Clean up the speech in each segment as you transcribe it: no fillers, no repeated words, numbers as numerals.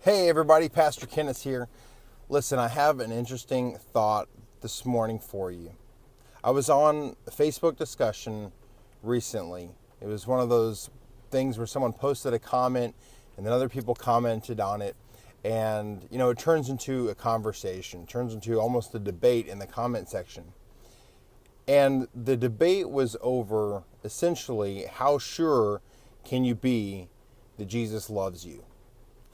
Hey everybody, Pastor Kenneth here. Listen, I have an interesting thought this morning for you. I was on a Facebook discussion recently. It was one of those things where someone posted a comment and then other people commented on it. And, it turns into a conversation, turns into almost a debate in the comment section. And the debate was over essentially how sure can you be that Jesus loves you?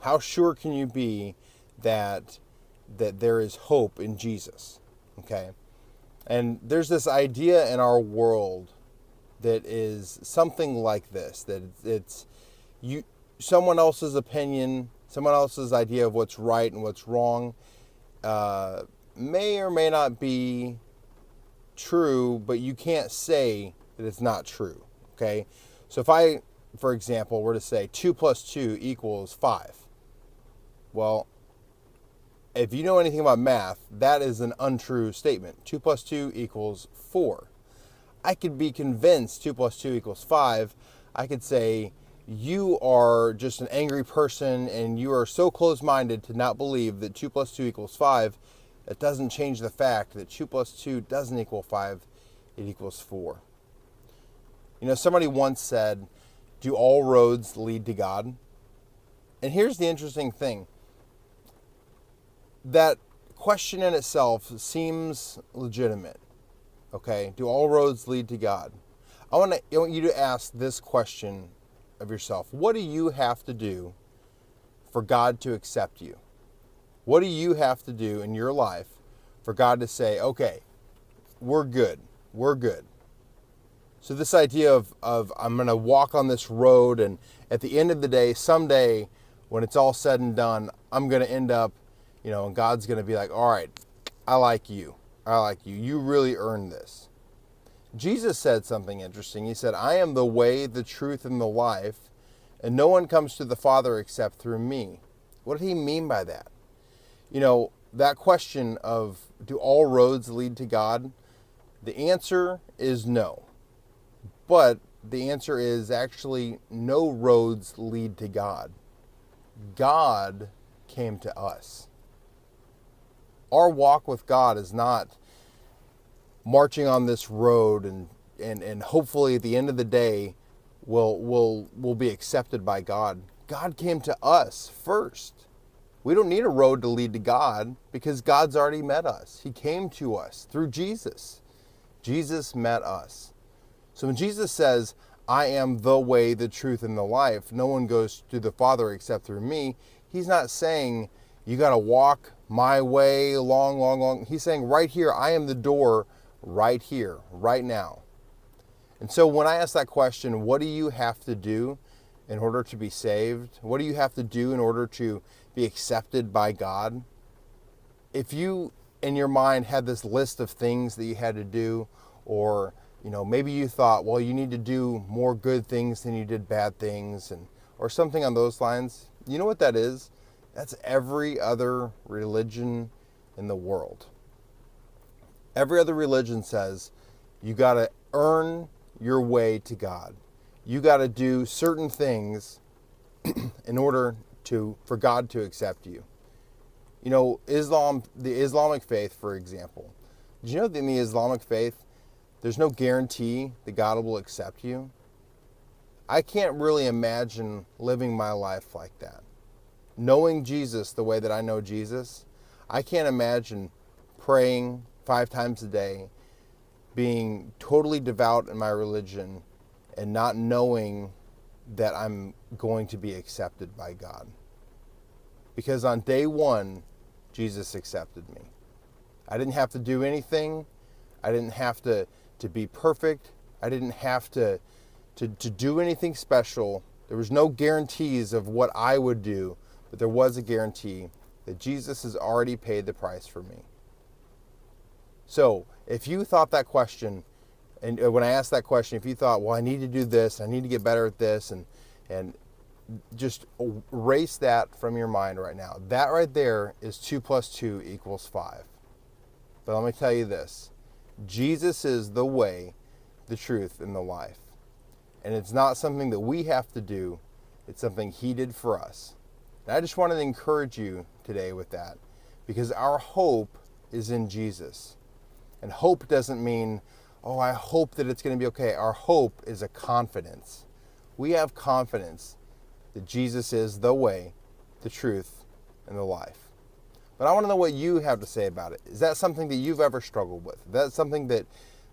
How sure can you be that there is hope in Jesus? Okay? And there's this idea in our world that is something like this, that it's you someone else's opinion, someone else's idea of what's right and what's wrong may or may not be true, but you can't say that it's not true. Okay? So if I, for example, were to say 2 plus 2 equals 5, well, if you know anything about math, that is an untrue statement. 2 plus 2 equals 4. I could be convinced 2 plus 2 equals 5. I could say, you are just an angry person and you are so close-minded to not believe that 2 plus 2 equals 5. That doesn't change the fact that 2 plus 2 doesn't equal 5. It equals 4. Somebody once said, do all roads lead to God? And here's the interesting thing. That question in itself seems legitimate. Okay, do all roads lead to God? I want you to ask this question of yourself. What do you have to do for God to accept you? What do you have to do in your life for God to say, okay, we're good. We're good. So this idea of I'm going to walk on this road, and at the end of the day, someday when it's all said and done, I'm going to end up, and God's going to be like, all right, I like you. I like you. You really earned this. Jesus said something interesting. He said, I am the way, the truth, and the life, and no one comes to the Father except through me. What did he mean by that? That question of, do all roads lead to God? The answer is no. But the answer is actually no roads lead to God. God came to us. Our walk with God is not marching on this road and hopefully at the end of the day we'll be accepted by God. God came to us first. We don't need a road to lead to God because God's already met us. He came to us through Jesus. Jesus met us. So when Jesus says, I am the way, the truth, and the life, no one goes to the Father except through me, he's not saying you got to walk my way long. He's saying right here, I am the door right here, right now. And so when I ask that question, what do you have to do in order to be saved? What do you have to do in order to be accepted by God? If you, in your mind, had this list of things that you had to do, or maybe you thought, well, you need to do more good things than you did bad things, or something on those lines, you know what that is? That's every other religion in the world. Every other religion says you got to earn your way to God. You got to do certain things in order for God to accept you. The Islamic faith, for example. Did you know that in the Islamic faith, there's no guarantee that God will accept you? I can't really imagine living my life like that. Knowing Jesus the way that I know Jesus, I can't imagine praying 5 times a day, being totally devout in my religion, and not knowing that I'm going to be accepted by God. Because on day 1, Jesus accepted me. I didn't have to do anything. I didn't have to be perfect. I didn't have to do anything special. There was no guarantees of what I would do, but there was a guarantee that Jesus has already paid the price for me. So if you thought that question, and when I asked that question, if you thought, well, I need to do this, I need to get better at this, and just erase that from your mind right now. That right there is 2 plus 2 equals 5. But let me tell you this. Jesus is the way, the truth, and the life. And it's not something that we have to do. It's something he did for us. And I just wanted to encourage you today with that, because our hope is in Jesus. And hope doesn't mean, oh, I hope that it's going to be okay. Our hope is a confidence. We have confidence that Jesus is the way, the truth, and the life. But I want to know what you have to say about it. Is that something that you've ever struggled with? Is that something that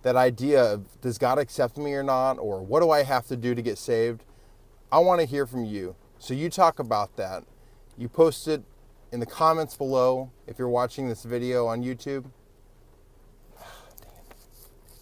idea of, does God accept me or not? Or what do I have to do to get saved? I want to hear from you. So you talk about that. You post it in the comments below if you're watching this video on YouTube.